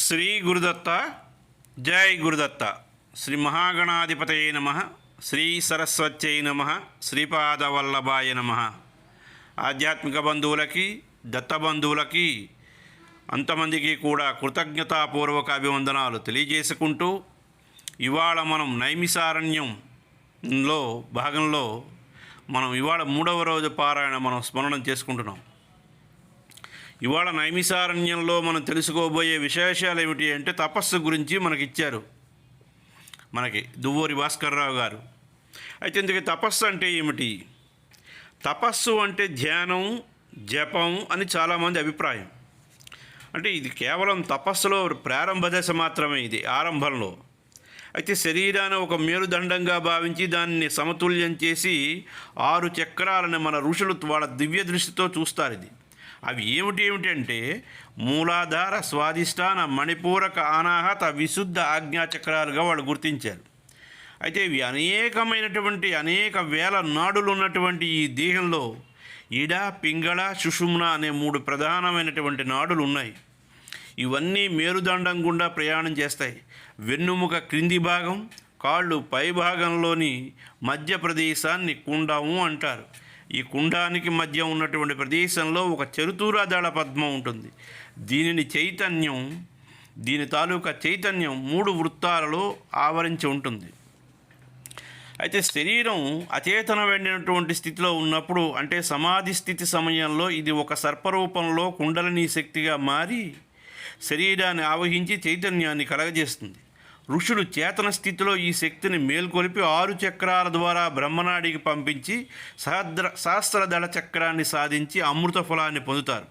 శ్రీ గురుదత్త జై గురుదత్త. శ్రీ మహాగణాధిపతయే నమ. శ్రీ సరస్వత్యై నమ. శ్రీపాదవల్లభాయ నమ. ఆధ్యాత్మిక బంధువులకి, దత్తబంధువులకి, అంతమందికి కూడా కృతజ్ఞతాపూర్వక అభివందనాలు తెలియజేసుకుంటూ, ఇవాళ మనం నైమిసారణ్యంలో భాగంలో ఇవాళ 3వ రోజు పారాయణ మనం స్మరణం చేసుకుంటున్నాం. ఇవాళ నైమిసారణ్యంలో మనం తెలుసుకోబోయే విశేషాలు ఏమిటి అంటే, తపస్సు గురించి మనకిచ్చారు దువ్వూరి భాస్కర్రావు గారు. అయితే ఇందుకు తపస్సు అంటే ఏమిటి? తపస్సు అంటే ధ్యానం, జపం అని చాలామంది అభిప్రాయం. అంటే ఇది కేవలం తపస్సులో ప్రారంభ దశ మాత్రమే, ఇది ఆరంభంలో. అయితే శరీరాన్ని ఒక మేరుదండంగా భావించి దాన్ని సమతుల్యం చేసి 6 చక్రాలను మన ఋషులు వాళ్ళ దివ్య దృష్టితో చూస్తారు. ఇది అవి ఏమిటంటే మూలాధార, స్వాధిష్టాన, మణిపూరక, అనాహత, విశుద్ధ ఆజ్ఞాచక్రాలుగా వాళ్ళు గుర్తించారు. అయితే ఇవి అనేక వేల నాడులు ఉన్నటువంటి ఈ దేహంలో ఇడ, పింగళ, సుషుమ్న అనే 3 ప్రధానమైనటువంటి నాడులు ఉన్నాయి. ఇవన్నీ మేరుదండం గుండా ప్రయాణం చేస్తాయి. వెన్నుముక క్రింది భాగం, కాళ్ళు పై భాగంలోని మధ్య ప్రదేశాన్ని కుండము అంటారు. ఈ కుండానికి మధ్య ఉన్నటువంటి ప్రదేశంలో ఒక చతురదళ పద్మం ఉంటుంది. దీని తాలూకా చైతన్యం 3 వృత్తాలలో ఆవరించి ఉంటుంది. అయితే శరీరం అచేతనమైనటువంటి స్థితిలో ఉన్నప్పుడు, అంటే సమాధి స్థితి సమయంలో, ఇది ఒక సర్పరూపంలో కుండలిని శక్తిగా మారి శరీరాన్ని ఆవహించి చైతన్యాన్ని కలగజేస్తుంది. ఋషులు చేతన స్థితిలో ఈ శక్తిని మేల్కొలిపి 6 చక్రాల ద్వారా బ్రహ్మనాడికి పంపించి సహస్రదళ చక్రాన్ని సాధించి అమృత ఫలాన్ని పొందుతారు.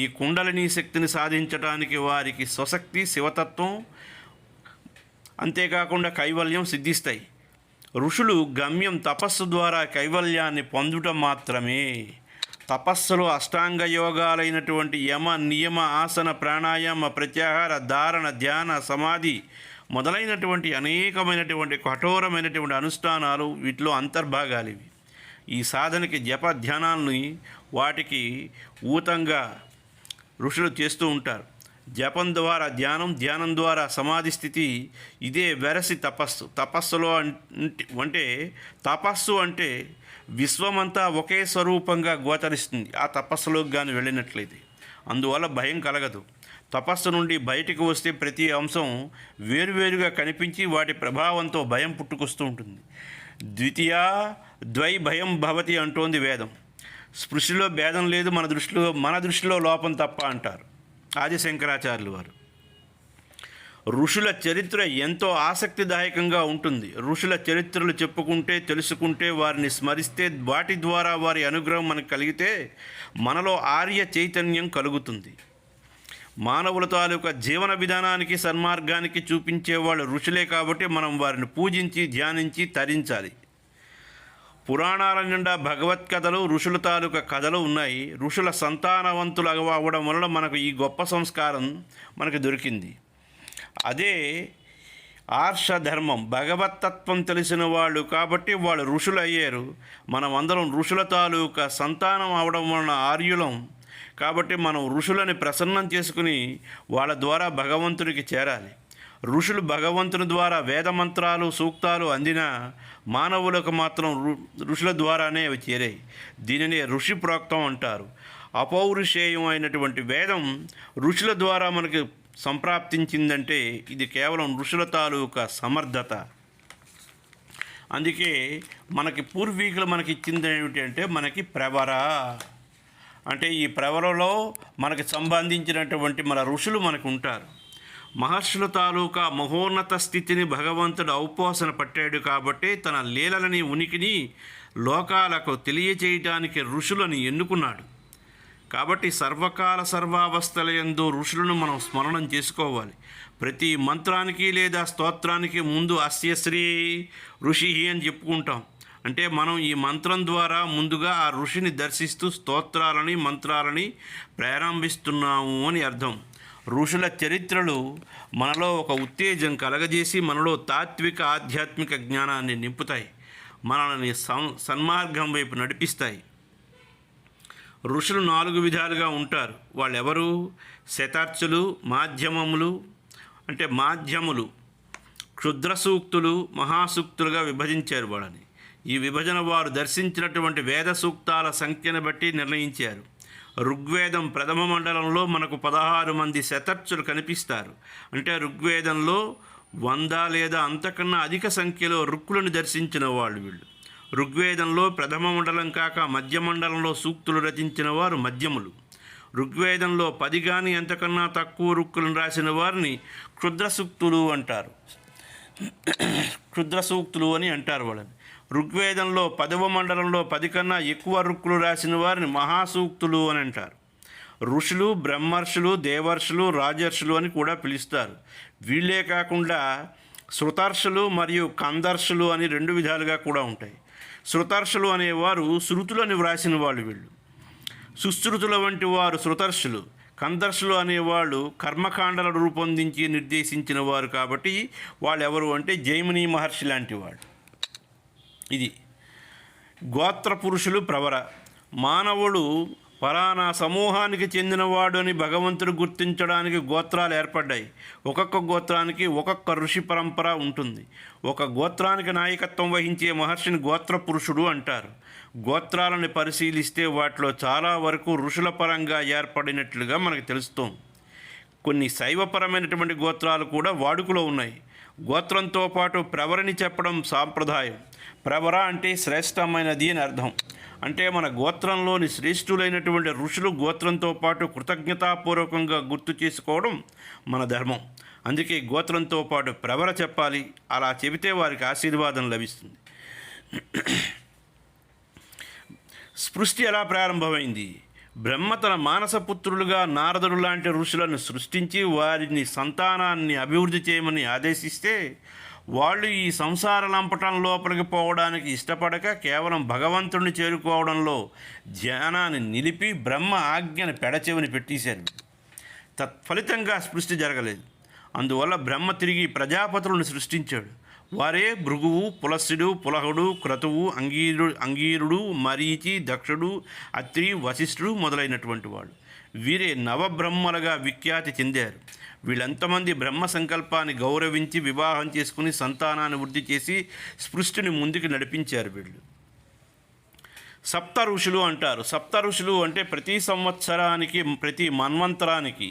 ఈ కుండలిని శక్తిని సాధించడానికి వారికి స్వశక్తి, శివతత్వం, అంతేకాకుండా కైవల్యం సిద్ధిస్తాయి. ఋషులు గమ్యం తపస్సు ద్వారా కైవల్యాన్ని పొందటం మాత్రమే. తపస్సులో అష్టాంగ యోగాలైనటువంటి యమ, నియమ, ఆసన, ప్రాణాయామ, ప్రత్యాహార, ధారణ, ధ్యాన, సమాధి మొదలైనటువంటి అనేకమైనటువంటి కఠోరమైనటువంటి అనుష్ఠానాలు వీటిలో అంతర్భాగాలు. ఇవి ఈ సాధనకి జప ధ్యానాలని వాటికి ఊతంగా ఋషులు చేస్తూ ఉంటారు. జపం ద్వారా ధ్యానం, ధ్యానం ద్వారా సమాధి స్థితి, ఇదే వెరసి తపస్సు. తపస్సు అంటే విశ్వమంతా ఒకే స్వరూపంగా గోచరిస్తుంది ఆ తపస్సులోకి కానీ వెళ్ళినట్లయితే. అందువల్ల భయం కలగదు. తపస్సు నుండి బయటికి వస్తే ప్రతి అంశం వేరువేరుగా కనిపించి వాటి ప్రభావంతో భయం పుట్టుకొస్తూ ఉంటుంది. ద్వితీయా ద్వై భయం భవతి అంటోంది వేదం. స్పృశిలో భేదం లేదు, మన దృష్టిలో లోపం తప్ప అంటారు ఆదిశంకరాచార్యులు వారు. ఋషుల చరిత్ర ఎంతో ఆసక్తిదాయకంగా ఉంటుంది. ఋషుల చరిత్రలు చెప్పుకుంటే, తెలుసుకుంటే, వారిని స్మరిస్తే, వాటి ద్వారా వారి అనుగ్రహం మనకు కలిగితే మనలో ఆర్య చైతన్యం కలుగుతుంది. మానవుల తాలూకా జీవన విధానానికి, సన్మార్గానికి చూపించేవాళ్ళు ఋషులే కాబట్టి మనం వారిని పూజించి, ధ్యానించి తరించాలి. పురాణాల నిండా భగవత్కథలు, ఋషుల తాలూకా కథలు ఉన్నాయి. ఋషుల సంతానవంతులు అవ్వడం వలన మనకు ఈ గొప్ప సంస్కారం మనకు దొరికింది. అదే ఆర్షధర్మం. భగవత్తత్వం తెలిసిన వాళ్ళు కాబట్టి వాళ్ళు ఋషులు అయ్యారు. మనం అందరం ఋషుల తాలూకా సంతానం అవడం వలన ఆర్యులం కాబట్టి మనం ఋషులని ప్రసన్నం చేసుకుని వాళ్ళ ద్వారా భగవంతునికి చేరాలి. ఋషులు భగవంతుని ద్వారా వేదమంత్రాలు, సూక్తాలు అందిన మానవులకు మాత్రం ఋషుల ద్వారానే అవి చేరాయి. దీనినే ఋషి ప్రోక్తం అంటారు. అపౌరుషేయం అయినటువంటి వేదం ఋషుల ద్వారా మనకి సంప్రాప్తించిందంటే ఇది కేవలం ఋషుల తాలూకా సమర్థత. అందుకే మనకి పూర్వీకులు మనకి ఇచ్చింది ఏమిటంటే, మనకి ప్రవర అంటే ఈ ప్రవరలో మనకి సంబంధించినటువంటి మన ఋషులు మనకు ఉంటారు. మహర్షుల తాలూకా మహోన్నత స్థితిని భగవంతుడు ఔపోసన పట్టాడు కాబట్టి తన లీలలని, ఉనికిని లోకాలకు తెలియచేయటానికి ఋషులను ఎన్నుకున్నాడు. కాబట్టి సర్వకాల సర్వావస్థల యందు ఋషులను మనం స్మరణం చేసుకోవాలి. ప్రతి మంత్రానికి లేదా స్తోత్రానికి ముందు అస్య శ్రీ ఋషి అని చెప్పుకుంటాం. అంటే మనం ఈ మంత్రం ద్వారా ముందుగా ఆ ఋషిని దర్శిస్తూ స్తోత్రాలని, మంత్రాలని ప్రారంభిస్తున్నాము అని అర్థం. ఋషుల చరిత్రలు మనలో ఒక ఉత్తేజం కలగజేసి మనలో తాత్విక, ఆధ్యాత్మిక జ్ఞానాన్ని నింపుతాయి. మనల్ని సన్మార్గం వైపు నడిపిస్తాయి. ఋషులు 4 విధాలుగా ఉంటారు. వాళ్ళెవరు? శతార్చులు, మాధ్యమములు అంటే మాధ్యములు, క్షుద్ర సూక్తులు, మహాసూక్తులుగా విభజించారు వాళ్ళని. ఈ విభజన వారు దర్శించినటువంటి వేద సూక్తాల సంఖ్యను బట్టి నిర్ణయించారు. ఋగ్వేదం ప్రథమ మండలంలో మనకు 16 మంది శతర్చులు కనిపిస్తారు. అంటే ఋగ్వేదంలో 100 లేదా అంతకన్నా అధిక సంఖ్యలో ఋక్కులను దర్శించిన వాళ్ళు వీళ్ళు. ఋగ్వేదంలో ప్రథమ మండలం కాక మధ్య మండలంలో సూక్తులు రచించిన వారు మధ్యములు. ఋగ్వేదంలో 10 కానీ అంతకన్నా తక్కువ ఋక్కులను రాసిన వారిని క్షుద్ర సూక్తులు అంటారు. క్షుద్ర సూక్తులు అని అంటారు వాళ్ళని. ఋగ్వేదంలో 10వ మండలంలో 10 కన్నా ఎక్కువ ఋక్కులు రాసిన వారిని మహాసూక్తులు అని అంటారు. ఋషులు, బ్రహ్మర్షులు, దేవర్షులు, రాజర్షులు అని కూడా పిలుస్తారు. వీళ్ళే కాకుండా శృతర్షులు మరియు కందర్షులు అని 2 విధాలుగా కూడా ఉంటాయి. శృతర్షులు అనేవారు శృతులను వ్రాసిన వాళ్ళు వీళ్ళు. సుశ్రుతుల వంటి వారు శృతర్షులు. కందర్షులు అనేవాళ్ళు కర్మకాండలను రూపొందించి నిర్దేశించిన వారు. కాబట్టి వాళ్ళు ఎవరు అంటే జైమిని మహర్షి లాంటి వాళ్ళు. ఇది గోత్ర పురుషులు ప్రవర. మానవుడు ఫలానా సమూహానికి చెందినవాడు అని భగవంతుడు గుర్తించడానికి గోత్రాలు ఏర్పడ్డాయి. ఒక్కొక్క గోత్రానికి ఒక్కొక్క ఋషి పరంపర ఉంటుంది. ఒక గోత్రానికి నాయకత్వం వహించే మహర్షిని గోత్ర పురుషుడు అంటారు. గోత్రాలను పరిశీలిస్తే వాటిలో చాలా వరకు ఋషుల పరంగా ఏర్పడినట్లుగా మనకు తెలుస్తుంది. కొన్ని శైవపరమైనటువంటి గోత్రాలు కూడా వాడుకలో ఉన్నాయి. గోత్రంతో పాటు ప్రవరని చెప్పడం సాంప్రదాయం. ప్రవర అంటే శ్రేష్టమైనది అని అర్థం. అంటే మన గోత్రంలోని శ్రేష్ఠులైనటువంటి ఋషులు గోత్రంతో పాటు కృతజ్ఞతాపూర్వకంగా గుర్తు చేసుకోవడం మన ధర్మం. అందుకే గోత్రంతో పాటు ప్రవర చెప్పాలి. అలా చెబితే వారికి ఆశీర్వాదం లభిస్తుంది. సృష్టి ఎలా ప్రారంభమైంది? బ్రహ్మ తన మానసపుత్రులుగా నారదుడు లాంటి ఋషులను సృష్టించి వారిని సంతానాన్ని అభివృద్ధి చేయమని ఆదేశిస్తే వాళ్ళు ఈ సంసార లంపటం లోపలికి పోవడానికి ఇష్టపడక కేవలం భగవంతుడిని చేరుకోవడంలో ధ్యానాన్ని నిలిపి బ్రహ్మ ఆజ్ఞను పెడచెవిని పెట్టేశారు. తత్ఫలితంగా సృష్టి జరగలేదు. అందువల్ల బ్రహ్మ తిరిగి ప్రజాపతులను సృష్టించాడు. వారే భృగువు, పులస్త్యుడు, పులహుడు, క్రతువు, అంగీరుడు, మరీచి, దక్షుడు, అత్రి, వశిష్ఠుడు మొదలైనటువంటి వాళ్ళు. వీరే నవబ్రహ్మలుగా విఖ్యాతి చెందారు. వీళ్ళంతమంది బ్రహ్మ సంకల్పాన్ని గౌరవించి వివాహం చేసుకుని సంతానాన్ని వృద్ధి చేసి సృష్టిని ముందుకు నడిపించారు వీళ్ళు. సప్త ఋషులు అంటారు. సప్త ఋషులు అంటే ప్రతి సంవత్సరానికి, ప్రతి మన్వంతరానికి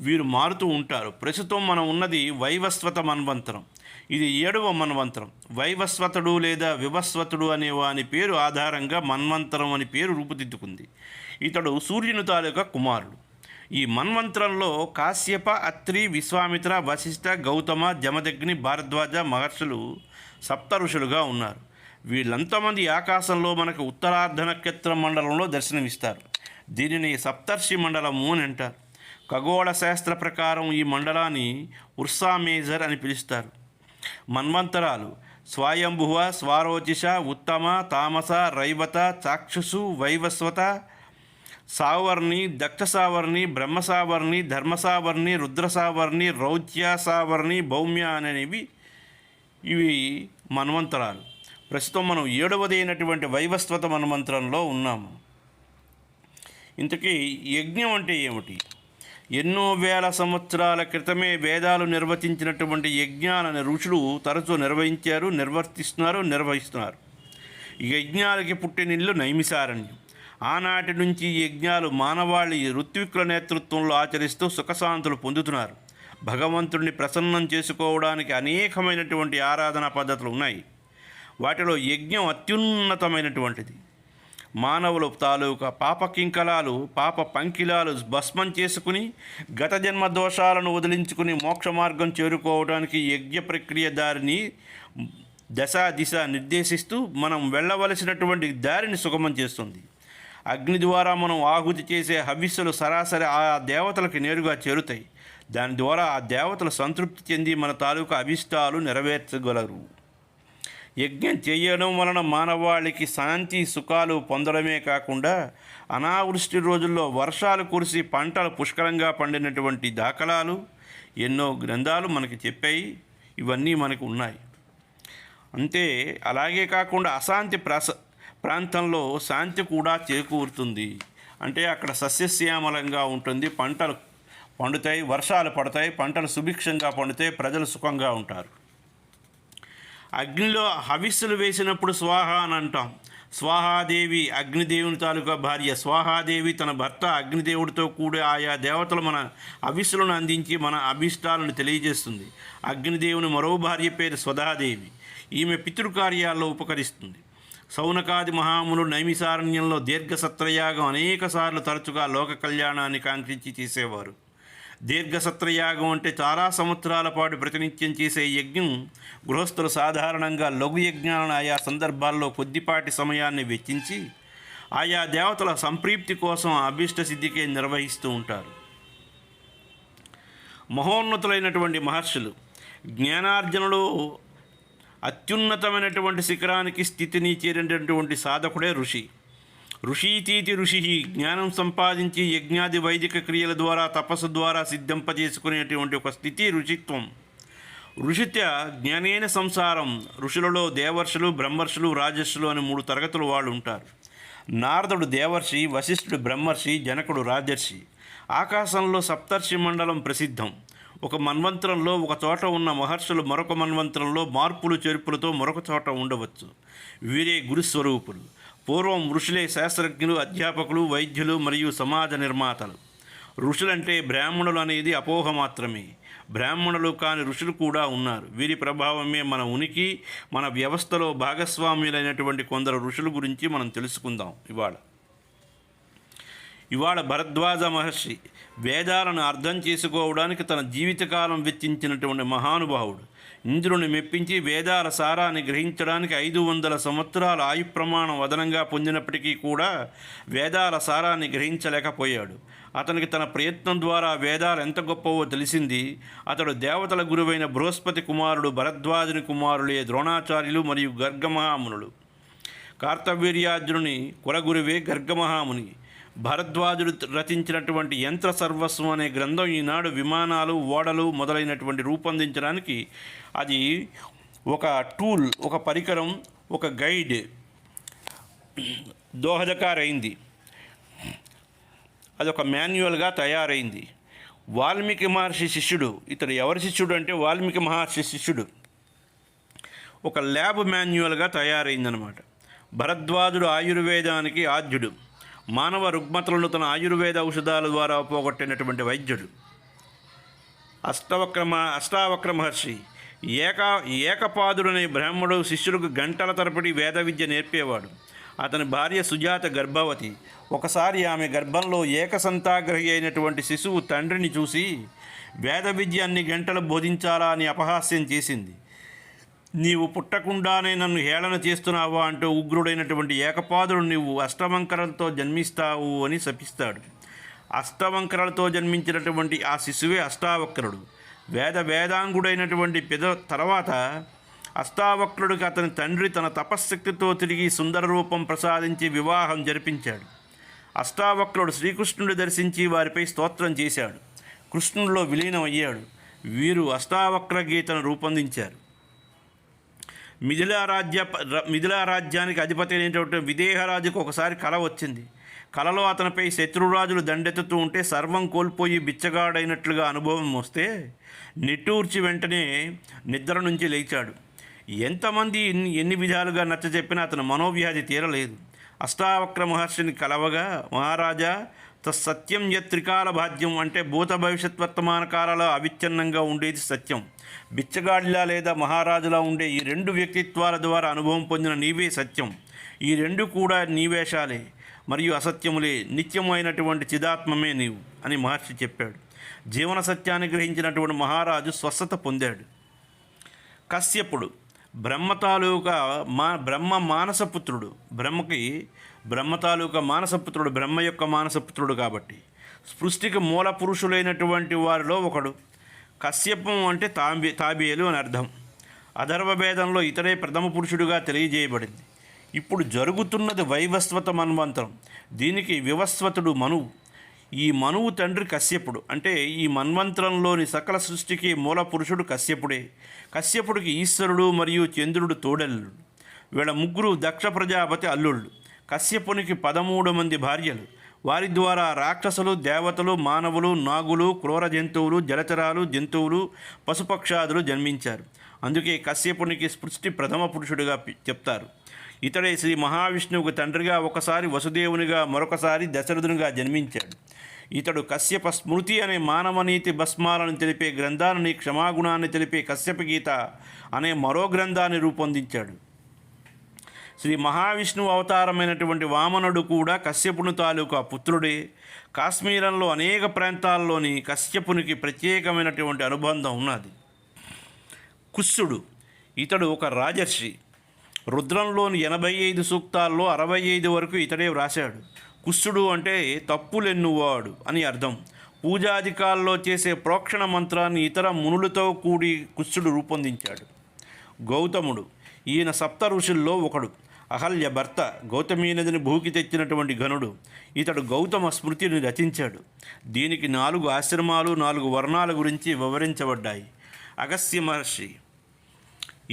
వీరు మారుతూ ఉంటారు. ప్రస్తుతం మనం ఉన్నది వైవస్వత మన్వంతరం. ఇది 7వ మన్వంతరం. వైవస్వతుడు లేదా వివస్వతుడు అనే వాని పేరు ఆధారంగా మన్వంతరం అని పేరు రూపుదిద్దుకుంది. ఇతడు సూర్యుని తాలూకా కుమారుడు. ఈ మన్వంతరంలో కాశ్యప, అత్రి, విశ్వామిత్ర, వశిష్ఠ, గౌతమ, జమదగ్ని, భారద్వాజ మహర్షులు సప్త ఋషులుగా ఉన్నారు. వీళ్ళంతమంది ఆకాశంలో మనకు ఉత్తరార్ధ నక్షత్ర మండలంలో దర్శనమిస్తారు. దీనిని సప్తర్షి మండలము అని అంటారు. ఖగోళ శాస్త్ర ప్రకారం ఈ మండలాన్ని ఉర్సా మేజర్ అని పిలుస్తారు. మన్వంతరాలు స్వయంభువ, స్వారోచిష, ఉత్తమ, తామస, రైవత, చాక్షుసు, వైవస్వత, సావర్ణి, దక్షసావర్ణి, బ్రహ్మసావర్ణి, ధర్మసావర్ణి, రుద్రసావర్ణి, రౌచ్యాసావర్ణి, భౌమ్య అనేవి ఇవి మన్వంతరాలు. ప్రస్తుతం మనం 7వది అయినటువంటి వైవస్వత మన్వంతరంలో ఉన్నాము. ఇంతకీ యజ్ఞం అంటే ఏమిటి? ఎన్నో వేల సంవత్సరాల క్రితమే వేదాలు నిర్వచించినటువంటి యజ్ఞాలను ఋషులు తరచూ నిర్వహిస్తున్నారు. ఈ యజ్ఞాలకి పుట్టినిల్లు నైమిసారణ్యం. ఆనాటి నుంచి ఈ యజ్ఞాలు మానవాళి ఋత్వికుల నేతృత్వంలో ఆచరిస్తూ సుఖశాంతులు పొందుతున్నారు. భగవంతుడిని ప్రసన్నం చేసుకోవడానికి అనేకమైనటువంటి ఆరాధనా పద్ధతులు ఉన్నాయి. వాటిలో యజ్ఞం అత్యున్నతమైనటువంటిది. మానవులు తాలూకా పాపకింకలాలు, పాప పంకిలాలు భస్మం చేసుకుని గత జన్మ దోషాలను వదిలించుకుని మోక్ష మార్గం చేరుకోవడానికి యజ్ఞ ప్రక్రియ దారిని దిశ నిర్దేశిస్తూ మనం వెళ్ళవలసినటువంటి దారిని సుగమం చేస్తుంది. అగ్ని ద్వారా మనం ఆహుతి చేసే హవిస్సులు సరాసరి ఆ దేవతలకు నేరుగా చేరుతాయి. దాని ద్వారా ఆ దేవతలు సంతృప్తి చెంది మన తాలూకా అభిష్టాలు నెరవేర్చగలరు. యజ్ఞం చేయడం వలన మానవాళికి శాంతి సుఖాలు పొందడమే కాకుండా అనావృష్టి రోజుల్లో వర్షాలు కురిసి పంటలు పుష్కలంగా పండినటువంటి దాఖలాలు ఎన్నో గ్రంథాలు మనకి చెప్పాయి. ఇవన్నీ మనకు ఉన్నాయి. అంతే అలాగే కాకుండా అశాంతి ప్రాంతంలో శాంతి కూడా చేకూరుతుంది. అంటే అక్కడ సస్యశ్యామలంగా ఉంటుంది, పంటలు పండుతాయి, వర్షాలు పడతాయి, పంటలు సుభిక్షంగా పండుతాయి, ప్రజలు సుఖంగా ఉంటారు. అగ్నిలో హవిస్సులు వేసినప్పుడు స్వాహ అని అంటాం. స్వాహాదేవి అగ్నిదేవుని తాలూకా భార్య. స్వాహాదేవి తన భర్త అగ్నిదేవుడితో కూడి ఆయా దేవతలు మన హవిస్సులను అందించి మన అభిష్టాలను తెలియజేస్తుంది. అగ్నిదేవుని మరో భార్య పేరు స్వధాదేవి. ఈమె పితృకార్యాల్లో ఉపకరిస్తుంది. సౌనకాది మహాములు నైమిసారణ్యంలో దీర్ఘసత్రయాగం అనేక సార్లు తరచుగా లోక కళ్యాణాన్ని కాంక్షించి చేసేవారు. దీర్ఘసత్రయాగం అంటే చాలా సంవత్సరాల పాటు ప్రతినిత్యం చేసే యజ్ఞం. గృహస్థులు సాధారణంగా లఘు యజ్ఞాలను ఆయా సందర్భాల్లో కొద్దిపాటి సమయాన్ని వెచ్చించి ఆయా దేవతల సంప్రీప్తి కోసం అభీష్ట సిద్ధికే నిర్వహిస్తూ ఉంటారు. మహోన్నతులైనటువంటి మహర్షులు జ్ఞానార్జనలో అత్యున్నతమైనటువంటి శిఖరానికి స్థితిని చేరినటువంటి సాధకుడే ఋషి. ఋషీతీతి ఋషి జ్ఞానం సంపాదించి యజ్ఞాది వైదిక క్రియల ద్వారా తపస్సు ద్వారా సిద్ధింపజేసుకునేటువంటి ఒక స్థితి ఋషిత్వం. ఋషిత్య జ్ఞానేన సంసారం. ఋషులలో దేవర్షులు, బ్రహ్మర్షులు, రాజర్షులు అని 3 తరగతులు వాళ్ళు ఉంటారు. నారదుడు దేవర్షి, వశిష్ఠుడు బ్రహ్మర్షి, జనకుడు రాజర్షి. ఆకాశంలో సప్తర్షి మండలం ప్రసిద్ధం. ఒక మన్వంతరంలో ఒక చోట ఉన్న మహర్షులు మరొక మన్వంతరంలో మార్పులు చేర్పులతో మరొక చోట ఉండవచ్చు. వీరే గురుస్వరూపులు. పూర్వం ఋషులే శాస్త్రజ్ఞులు, అధ్యాపకులు, వైద్యులు మరియు సమాజ నిర్మాతలు. ఋషులంటే బ్రాహ్మణులు అనేది అపోహ మాత్రమే. బ్రాహ్మణులు కాని ఋషులు కూడా ఉన్నారు. వీరి ప్రభావమే మన ఉనికి, మన వ్యవస్థలో భాగస్వామ్యులైనటువంటి కొందరు ఋషుల గురించి మనం తెలుసుకుందాం. ఇవాళ భరద్వాజ మహర్షి వేదాలను అర్థం చేసుకోవడానికి తన జీవితకాలం వెచ్చించినటువంటి మహానుభావుడు. ఇంద్రుని మెప్పించి వేదాల సారాన్ని గ్రహించడానికి 500 సంవత్సరాల ఆయు ప్రమాణం అదనంగా పొందినప్పటికీ కూడా వేదాల సారాన్ని గ్రహించలేకపోయాడు. అతనికి తన ప్రయత్నం ద్వారా వేదాలు ఎంత గొప్పవో తెలిసింది. అతడు దేవతల గురువైన బృహస్పతి కుమారుడు భరద్వాజుని కుమారులే ద్రోణాచార్యులు మరియు గర్గమహామునులు. కార్తవీర్యార్జునుని కులగురువే గర్గమహాముని. భరద్వాజుడు రచించినటువంటి యంత్ర సర్వస్వం అనే గ్రంథం ఈనాడు విమానాలు, ఓడలు మొదలైనటువంటి రూపొందించడానికి అది ఒక టూల్, ఒక పరికరం, ఒక గైడ్, దోహదకారైంది. అదొక మాన్యువల్గా తయారైంది. వాల్మీకి మహర్షి శిష్యుడు. ఇతడు ఎవరి శిష్యుడు అంటే వాల్మీకి మహర్షి శిష్యుడు. ఒక ల్యాబ్ మాన్యువల్గా తయారైందనమాట. భరద్వాజుడు ఆయుర్వేదానికి ఆద్యుడు. మానవ రుగ్మతలను తన ఆయుర్వేద ఔషధాల ద్వారా పోగొట్టినటువంటి వైద్యుడు. అష్టావక్ర మహర్షి. ఏకపాదుడనే బ్రాహ్మడు శిష్యులకు గంటల తరబడి వేద విద్య నేర్పేవాడు. అతని భార్య సుజాత గర్భవతి. ఒకసారి ఆమె గర్భంలో ఏకసంతాగ్రహి అయినటువంటి శిశువు తండ్రిని చూసి వేద విద్య అన్ని గంటలు బోధించాలా అని అపహాస్యం చేసింది. నీవు పుట్టకుండానే నన్ను హేళన చేస్తున్నావా అంటూ ఉగ్రుడైనటువంటి ఏకపాదుడు నీవు అష్టవంకరలతో జన్మిస్తావు అని శపిస్తాడు. అష్టవంకరలతో జన్మించినటువంటి ఆ శిశువే అష్టావక్రుడు. వేదాంగుడైనటువంటి తర్వాత అష్టావక్రుడికి అతని తండ్రి తన తపశ్శక్తితో తిరిగి సుందర రూపం ప్రసాదించి వివాహం జరిపించాడు. అష్టావక్రుడు శ్రీకృష్ణుడి దర్శించి వారిపై స్తోత్రం చేశాడు. కృష్ణుడిలో విలీనమయ్యాడు. వీరు అష్టావక్ర గీతను రూపొందించారు. మిథిలా రాజ్యానికి అధిపతి అయినటువంటి విదేహరాజుకు ఒకసారి కల వచ్చింది. కలలో అతనిపై శత్రురాజులు దండెత్తుతూ ఉంటే సర్వం కోల్పోయి బిచ్చగాడైనట్లుగా అనుభవం వస్తే నిట్టూర్చి వెంటనే నిద్ర నుంచి లేచాడు. ఎంతమంది ఎన్ని విధాలుగా నచ్చజెప్పినా అతని మనోవ్యాధి తీరలేదు. అష్టావక్ర మహర్షిని కలవగా, మహారాజా తత్సత్యం యత్ త్రికాల భాగ్యం అంటే భూత భవిష్యత్ వర్తమాన కాలాల్లో అవిచ్ఛిన్నంగా ఉండేది సత్యం. బిచ్చగాడిలా లేదా మహారాజులా ఉండే ఈ 2 వ్యక్తిత్వాల ద్వారా అనుభవం పొందిన నీవే సత్యం. ఈ 2 కూడా నీవేషాలే మరియు అసత్యములే. నిత్యమైనటువంటి చిదాత్మమే నీవు అని మహర్షి చెప్పాడు. జీవన సత్యాన్ని గ్రహించినటువంటి మహారాజు స్వస్థత పొందాడు. కశ్యపుడు బ్రహ్మ తాలూకా బ్రహ్మ మానసపుత్రుడు. బ్రహ్మ తాలూకా మానసపుత్రుడు, బ్రహ్మ యొక్క మానసపుత్రుడు కాబట్టి సృష్టికి మూల పురుషులైనటువంటి వారిలో ఒకడు. కశ్యపం అంటే తాబేలు అని అర్థం. అథర్వవేదంలో ఇతడే ప్రథమ పురుషుడిగా తెలియజేయబడింది. ఇప్పుడు జరుగుతున్నది వైవస్వత మన్వంతరం. దీనికి వివస్వతుడు మనువు. ఈ మనువు తండ్రి కశ్యపుడు. అంటే ఈ మన్వంతరంలోని సకల సృష్టికి మూల పురుషుడు కశ్యపుడే. కశ్యపుడికి ఈశ్వరుడు మరియు చంద్రుడు తోడల్లుడు. వీళ్ళ ముగ్గురు దక్ష ప్రజాపతి అల్లుళ్ళు. కశ్యపునికి 13 మంది భార్యలు. వారి ద్వారా రాక్షసులు, దేవతలు, మానవులు, నాగులు, క్రూర జంతువులు, జలచరాలు, జంతువులు, పశుపక్షాదులు జన్మించారు. అందుకే కశ్యపునికి సృష్టి ప్రథమ పురుషుడిగా చెప్తారు. ఇతడే శ్రీ మహావిష్ణువుకు తండ్రిగా, ఒకసారి వసుదేవునిగా, మరొకసారి దశరథునిగా జన్మించాడు. ఇతడు కశ్యప స్మృతి అనే మానవనీతి భస్మాలను తెలిపే గ్రంథాన్ని, క్షమాగుణాన్ని తెలిపే కశ్యప గీత అనే మరో గ్రంథాన్ని రూపొందించాడు. శ్రీ మహావిష్ణువు అవతారమైనటువంటి వామనుడు కూడా కశ్యపుని తాలూకా పుత్రుడే. కాశ్మీరంలో అనేక ప్రాంతాల్లోని కశ్యపునికి ప్రత్యేకమైనటువంటి అనుబంధం ఉన్నది. కుస్సుడు ఇతడు ఒక రాజర్షి. రుద్రంలోని 85 సూక్తాల్లో 65 వరకు ఇతడే వ్రాశాడు. కుస్సుడు అంటే తప్పులెన్నువాడు అని అర్థం. పూజాధికాల్లో చేసే ప్రోక్షణ మంత్రాన్ని ఇతర మునులతో కూడి కుస్సుడు రూపొందించాడు. గౌతముడు ఈయన సప్త ఋషుల్లో ఒకడు. అహల్య భర్త, గౌతమీ నదిని భూకి తెచ్చినటువంటి ఘనుడు. ఇతడు గౌతమ స్మృతిని రచించాడు. దీనికి 4 ఆశ్రమాలు, 4 వర్ణాల గురించి వివరించబడ్డాయి. అగస్త్య మహర్షి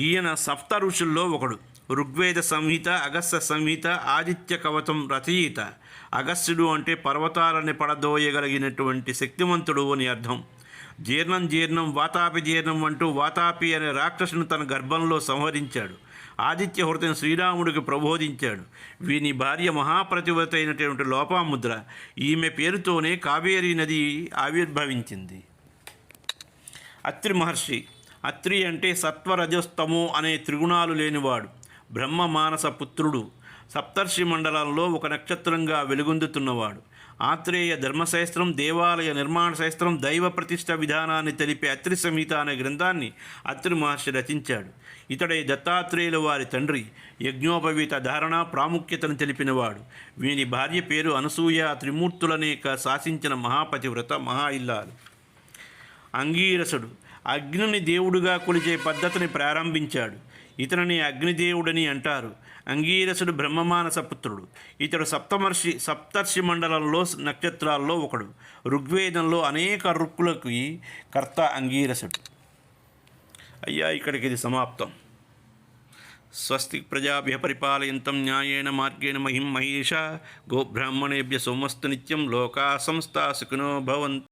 ఈయన సప్త ఋషుల్లో ఒకడు. ఋగ్వేద సంహిత, అగస్త్య సంహిత, ఆదిత్య కవచం రచయిత. అగస్త్యుడు అంటే పర్వతాలని పడదోయగలిగినటువంటి శక్తివంతుడు అని అర్థం. జీర్ణం వాతాపి జీర్ణం అంటూ వాతాపి అనే రాక్షసును తన గర్భంలో సంహరించాడు. ఆదిత్య హృదయం శ్రీరాముడికి ప్రబోధించాడు. వీని భార్య మహాప్రతివత అయినటువంటి లోపాముద్ర. ఈమె పేరుతోనే కావేరీ నది ఆవిర్భవించింది. అత్రి మహర్షి. అత్రి అంటే సత్వరజస్తమో అనే త్రిగుణాలు లేనివాడు. బ్రహ్మ మానస పుత్రుడు. సప్తర్షి మండలంలో ఒక నక్షత్రంగా వెలుగొందుతున్నవాడు. ఆత్రేయ ధర్మశాస్త్రం, దేవాలయ నిర్మాణ శాస్త్రం, దైవ ప్రతిష్ట విధానాన్ని తెలిపే అత్రి సంహిత అనే గ్రంథాన్ని అత్రి మహర్షి రచించాడు. ఇతడే దత్తాత్రేయుల వారి తండ్రి. యజ్ఞోపవీత ధారణ ప్రాముఖ్యతను తెలిపినవాడు. వీని భార్య పేరు అనసూయ. త్రిమూర్తులనే శాసించిన మహాపతివ్రత, మహా ఇల్లాలు. అంగీరసుడు అగ్నిని దేవుడుగా కొలిచే పద్ధతిని ప్రారంభించాడు. ఇతనిని అగ్నిదేవుడని అంటారు. అంగీరసుడు బ్రహ్మమానస పుత్రుడు. ఇతడు సప్తర్షి మండలంలో నక్షత్రాల్లో ఒకడు. ఋగ్వేదంలో అనేక రుక్కులకు కర్త అంగీరసుడు. అయ్యా, ఇక్కడికి ఇది సమాప్తం. స్వస్తి ప్రజాభ్య పరిపాలయంతం న్యాయేన మార్గేణ మహిం మహేష. గోబ్రాహ్మణేభ్య సోమస్తు నిత్యం. లోకా సమస్తా సుఖినో భవంతు.